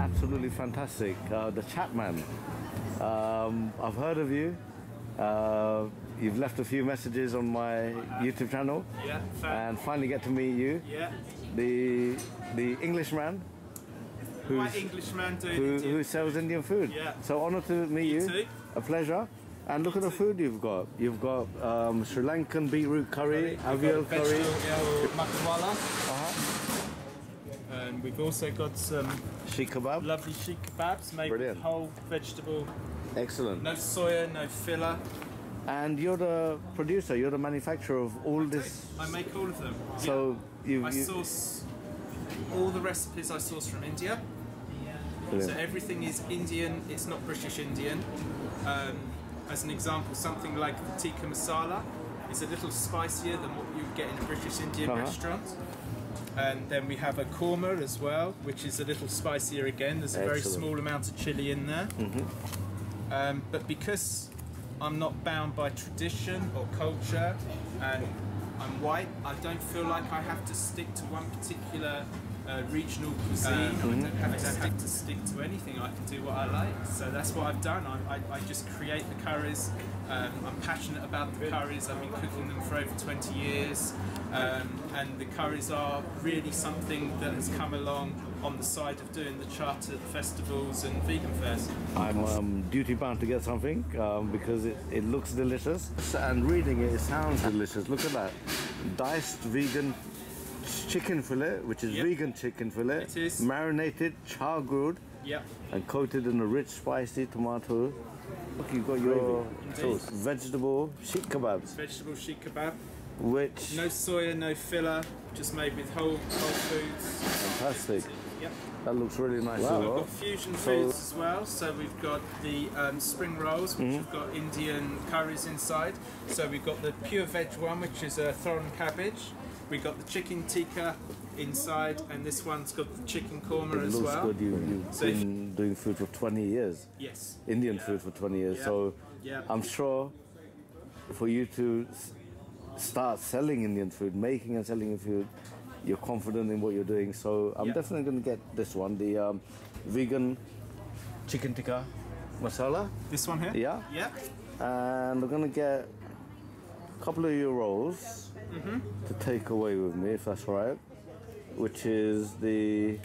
Absolutely fantastic. The Chaat Man. I've heard of you. You've left a few messages on my YouTube channel. Yeah. And finally get to meet you. Yeah. The Englishman. White Englishman who sells Indian food. Yeah. So honoured to meet you. Too. A pleasure. And look at the food you've got. You've got Sri Lankan beetroot curry, avial curry. Masala. And we've also got some sheikh kebab. Lovely sheikh kebabs made with whole vegetable. Excellent. No soya, no filler. And you're the producer, you're the manufacturer of all this. I make all of them. So yeah. I source all the recipes I source from India. Brilliant. So everything is Indian, it's not British Indian. As an example, something like the Tikka Masala is a little spicier than what you would get in a British Indian restaurant. And then we have a korma as well, which is a little spicier again. There's a very small amount of chili in there. But because I'm not bound by tradition or culture and I'm white, I don't feel like I have to stick to one particular regional cuisine. I don't have to stick to anything. I can do what I like. So that's what I've done. I just create the curries. I'm passionate about the curries. I've been cooking them for over 20 years. And the curries are really something that has come along on the side of doing the chartered festivals and vegan fairs. I'm duty bound to get something because it looks delicious. And reading it, it sounds delicious. Look at that. Diced vegan chicken fillet, which is vegan chicken fillet. It is. Marinated, char grilled, and coated in a rich, spicy tomato. Look, you've got your sauce. Vegetable sheikh kebabs. Vegetable sheikh kebab. Which? No soya, no filler, just made with whole foods. Fantastic. Yep. That looks really nice. Wow. We've got fusion foods as well. So we've got the spring rolls, which have got Indian curries inside. So we've got the pure veg one, which is a thorn cabbage. We've got the chicken tikka inside, and this one's got the chicken korma as well. It looks good. You've been doing food for 20 years. Yes. Indian food for 20 years. So I'm sure for you to start selling Indian food, making and selling food, you're confident in what you're doing. So I'm definitely going to get this one, the vegan chicken tikka masala. This one here? Yeah. Yeah. And I'm going to get a couple of your rolls to take away with me, if that's right, which is the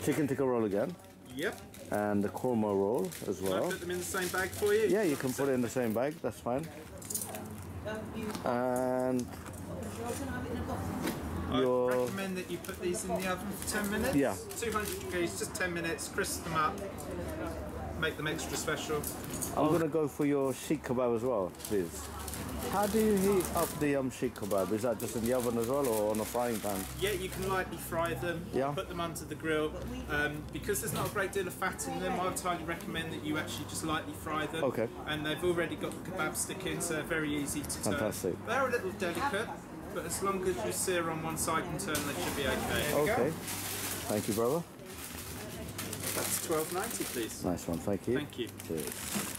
chicken tikka roll again. Yep. And the korma roll as well. Can I put them in the same bag for you? Yeah, you can put it in the same bag, that's fine. And I recommend that you put these in the oven for 10 minutes. Yeah. 200 degrees, just 10 minutes, crisp them up, make them extra special. I'm going to go for your sheikh kebab as well, please. How do you heat up the sheikh kebab? Is that just in the oven as well or on a frying pan? Yeah, you can lightly fry them, put them under the grill. Because there's not a great deal of fat in them, I would highly recommend that you actually just lightly fry them. Okay. And they've already got the kebab stick in, so they're very easy to turn. Fantastic. They're a little delicate, but as long as you sear on one side and turn, they should be okay. Okay. Thank you, brother. That's $12.90, please. Nice one, thank you. Thank you. Cheers.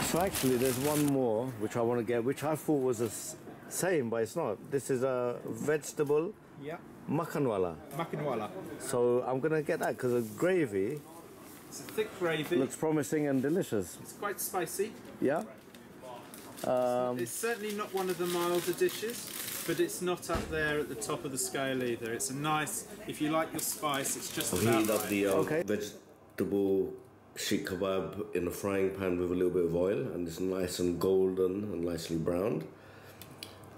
So actually there's one more which I want to get, which I thought was the same, but it's not. This is a vegetable makhanwala. Makhanwala. So I'm going to get that because the gravy, it's a thick gravy. Looks promising and delicious. It's quite spicy. Yeah. It's certainly not one of the milder dishes, but it's not up there at the top of the scale either. It's a nice, if you like your spice, it's just about heat up the vegetable sheikh kebab in a frying pan with a little bit of oil, and it's nice and golden and nicely browned.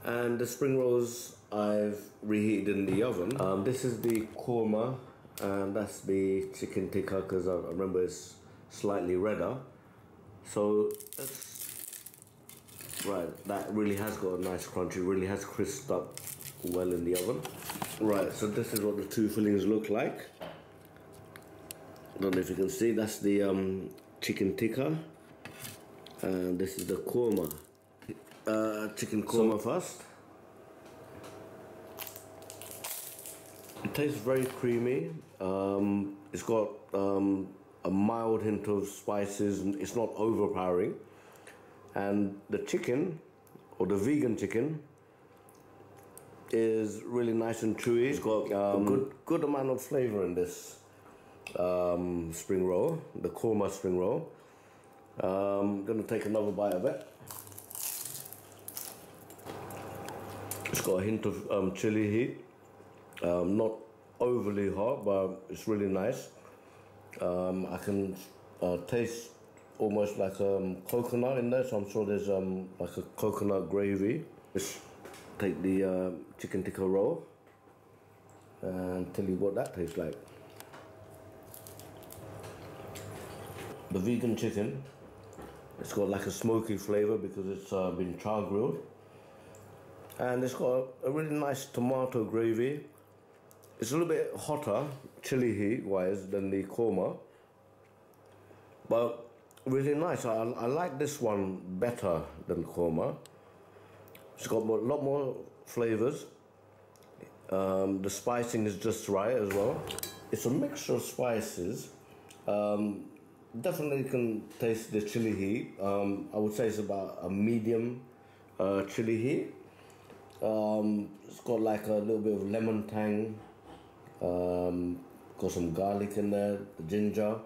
And the spring rolls I've reheated in the oven. This is the korma, and that's the chicken tikka because I remember it's slightly redder. So right, that really has got a nice crunch. It really has crisped up well in the oven. Right, so this is what the two fillings look like. I don't know if you can see, that's the chicken tikka, and this is the korma. Chicken korma first. It tastes very creamy. It's got a mild hint of spices, and it's not overpowering. And the chicken, or the vegan chicken, is really nice and chewy. It's got a good amount of flavor in this spring roll, the korma spring roll. I'm gonna take another bite of it. It's got a hint of chili heat, not overly hot, but it's really nice. I can taste almost like coconut in there, so I'm sure there's like a coconut gravy. Let's take the chicken tikka roll and tell you what that tastes like. The vegan chicken, it's got like a smoky flavor because it's been char grilled, and it's got a really nice tomato gravy. It's a little bit hotter, chili heat wise, than the korma, but really nice. I like this one better than korma. It's got a lot more flavors. The spicing is just right as well. It's a mixture of spices. Definitely can taste the chili heat. I would say it's about a medium chili heat. It's got like a little bit of lemon tang. Got some garlic in there, the ginger.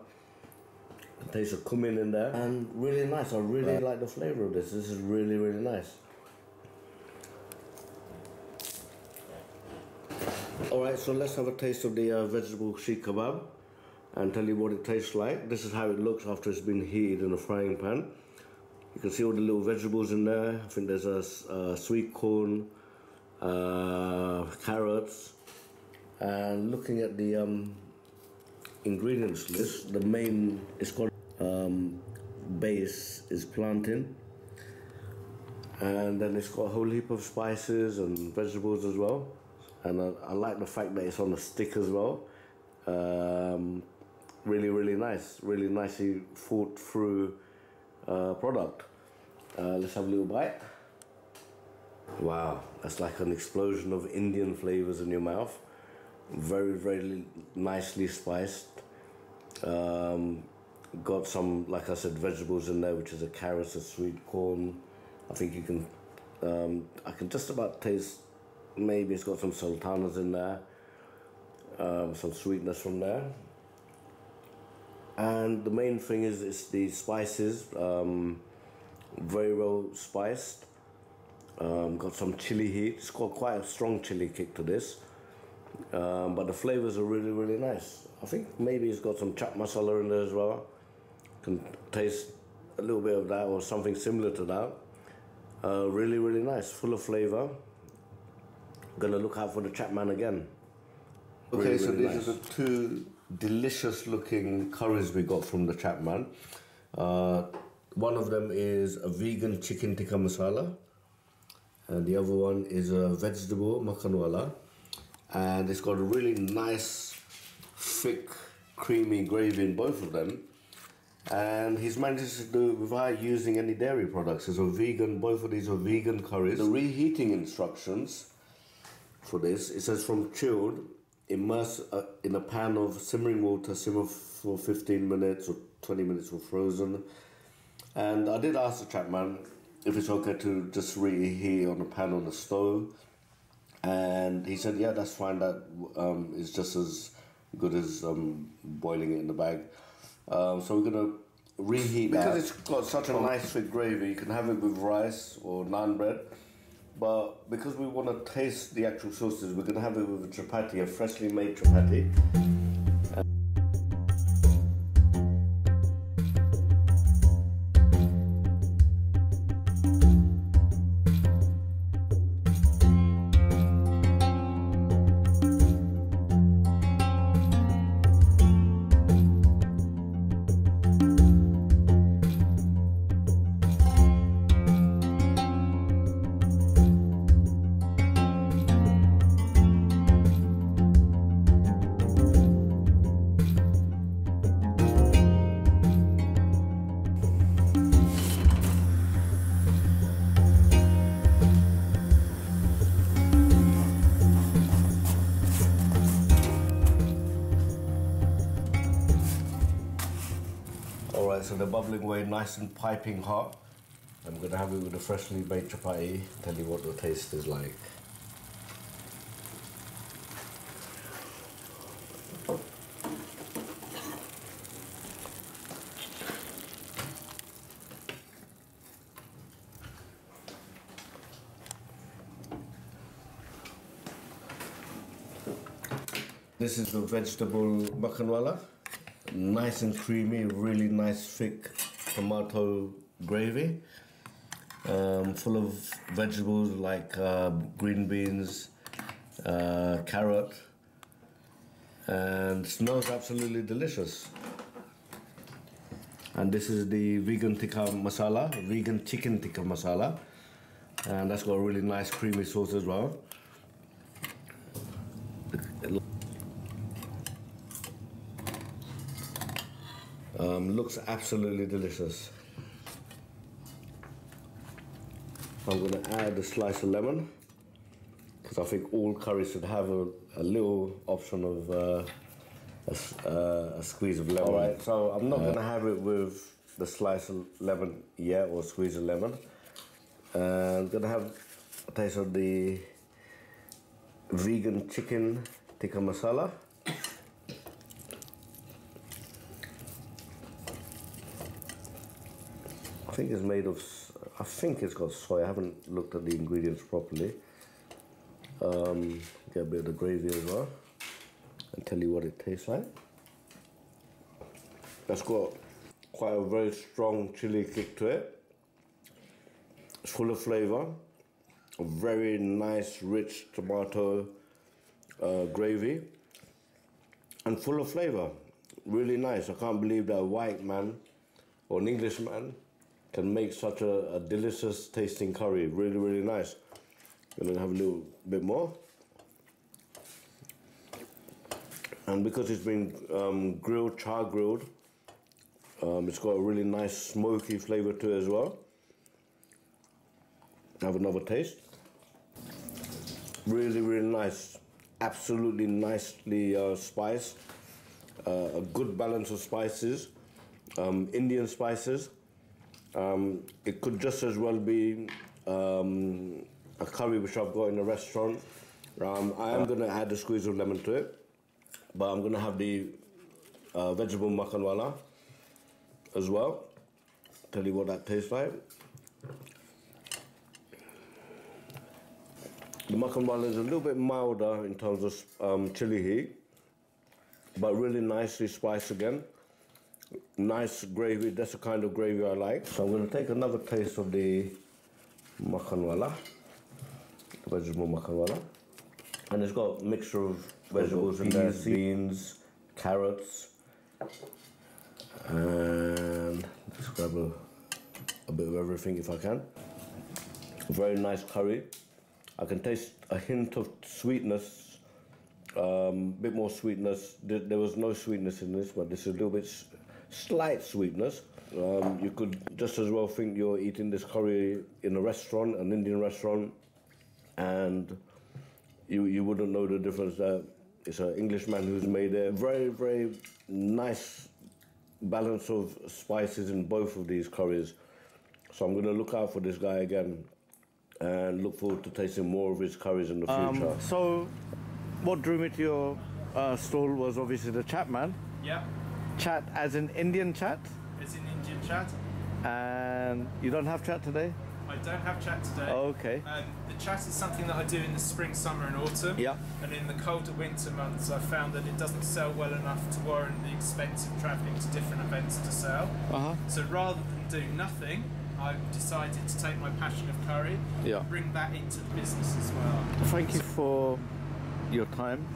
A taste of cumin in there, and really nice. I really like the flavor of this. This is really, really nice. Alright, so let's have a taste of the vegetable sheikh kebab and tell you what it tastes like. This is how it looks after it's been heated in a frying pan. You can see all the little vegetables in there. I think there's a sweet corn, carrots, and looking at the ingredients list, the main is called base is plantain, and then it's got a whole heap of spices and vegetables as well. And I like the fact that it's on a stick as well. Really, really nice. Really nicely thought through product. Let's have a little bite. Wow, that's like an explosion of Indian flavors in your mouth. Very, very nicely spiced. Got some, like I said, vegetables in there, which is a carrot, a sweet corn. I think you can, I can just about taste. Maybe it's got some sultanas in there, some sweetness from there. And the main thing is it's the spices, very well spiced. Got some chili heat. It's got quite a strong chili kick to this, but the flavors are really, really nice. I think maybe it's got some chaat masala in there as well. Can taste a little bit of that or something similar to that. Really, really nice, full of flavor. Gonna look out for the Chaat Man again. Okay, really, so really these are the two delicious looking curries we got from the Chaat Man. One of them is a vegan chicken tikka masala, and the other one is a vegetable makan wallah, and it's got a really nice thick creamy gravy in both of them, and he's managed to do it without using any dairy products. It's a vegan, both of these are vegan curries. The reheating instructions for this, it says from chilled, immerse in a pan of simmering water, simmer for 15 minutes or 20 minutes for frozen. And I did ask the Chaat Man if it's okay to just reheat on a pan on the stove, and he said yeah, that's fine, that is just as good as boiling it in the bag. So we're gonna reheat that. Because it's got such a nice thick gravy, you can have it with rice or naan bread. But because we want to taste the actual sauces, we're going to have it with a chapati, a freshly made chapati. Alright, so they're bubbling away nice and piping hot. I'm going to have it with a freshly baked chapati. Tell you what the taste is like. This is the vegetable makan wallah. Nice and creamy, really nice thick tomato gravy. Full of vegetables like green beans, carrot, and smells absolutely delicious. And this is the vegan tikka masala, vegan chicken tikka masala, and that's got a really nice creamy sauce as well. Looks absolutely delicious. I'm going to add a slice of lemon because I think all curries should have a little option of a squeeze of lemon. Alright, so I'm not going to have it with the slice of lemon yet or squeeze of lemon. I'm going to have a taste of the vegan chicken tikka masala. I think it's made of, I think it's got soy. I haven't looked at the ingredients properly. Get a bit of the gravy as well and tell you what it tastes like. That's got quite a very strong chili kick to it. It's full of flavour, a very nice rich tomato gravy and full of flavour. Really nice. I can't believe that a white man or an Englishman can make such a delicious tasting curry. Really, really nice. I'm gonna have a little bit more. And because it's been grilled, char grilled, it's got a really nice smoky flavour to it as well. Have another taste. Really, really nice. Absolutely nicely spiced. A good balance of spices. Indian spices. It could just as well be a curry which I've got in a restaurant. I am going to add a squeeze of lemon to it, but I'm going to have the vegetable makan wallah as well. Tell you what that tastes like. The makan wallah is a little bit milder in terms of chili heat, but really nicely spiced again. Nice gravy, that's the kind of gravy I like. So I'm going to take another taste of the makan wallah, the vegetable makan wallah. And it's got a mixture of vegetables in there, beans, carrots, and let's grab a bit of everything if I can. A very nice curry. I can taste a hint of sweetness, bit more sweetness. There was no sweetness in this, but this is a little bit slight sweetness. You could just as well think you're eating this curry in a restaurant, an Indian restaurant, and you wouldn't know the difference that it's an Englishman who's made it. Very, very nice balance of spices in both of these curries. So I'm going to look out for this guy again and look forward to tasting more of his curries in the future. So what drew me to your stall was obviously the Chaat Man. Yeah. Chaat as in Indian chat? It's an Indian chat. And you don't have chat today? I don't have chat today. Oh, okay. The chat is something that I do in the spring, summer and autumn. Yeah. And in the colder winter months, I've found that it doesn't sell well enough to warrant the expense of travelling to different events to sell. So rather than do nothing, I've decided to take my passion of curry and bring that into the business as well. Thank you for your time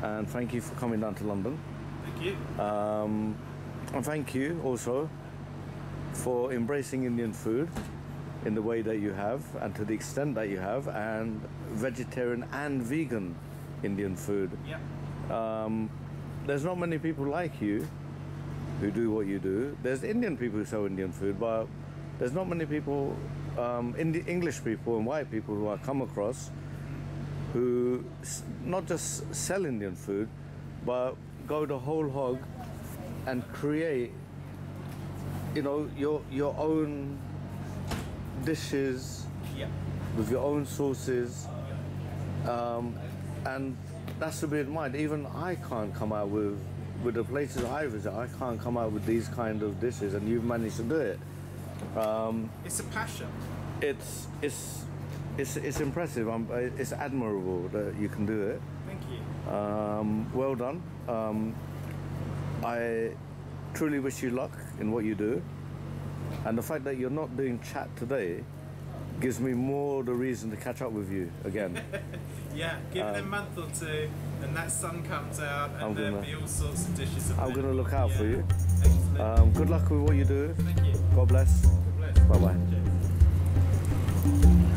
and thank you for coming down to London. Thank you. And thank you also for embracing Indian food in the way that you have and to the extent that you have, and vegetarian and vegan Indian food. Yeah. There's not many people like you who do what you do. There's Indian people who sell Indian food, but there's not many people, English people and white people who I come across who not just sell Indian food, but go the whole hog and create you know, your own dishes Yeah. with your own sauces, and that's to be admired. Even I can't come out with the places I visit. I can't come out with these kind of dishes, and you've managed to do it. It's a passion. It's impressive. It's admirable that you can do it. Thank you. Well done. I truly wish you luck in what you do, and the fact that you're not doing chat today gives me more the reason to catch up with you again. Yeah, give it a month or two, and that sun comes out, and there'll be all sorts of dishes. I'm going to look out for you. Excellent. Good luck with what you do. Thank you. God bless. God bless. Bye bye. Cheers.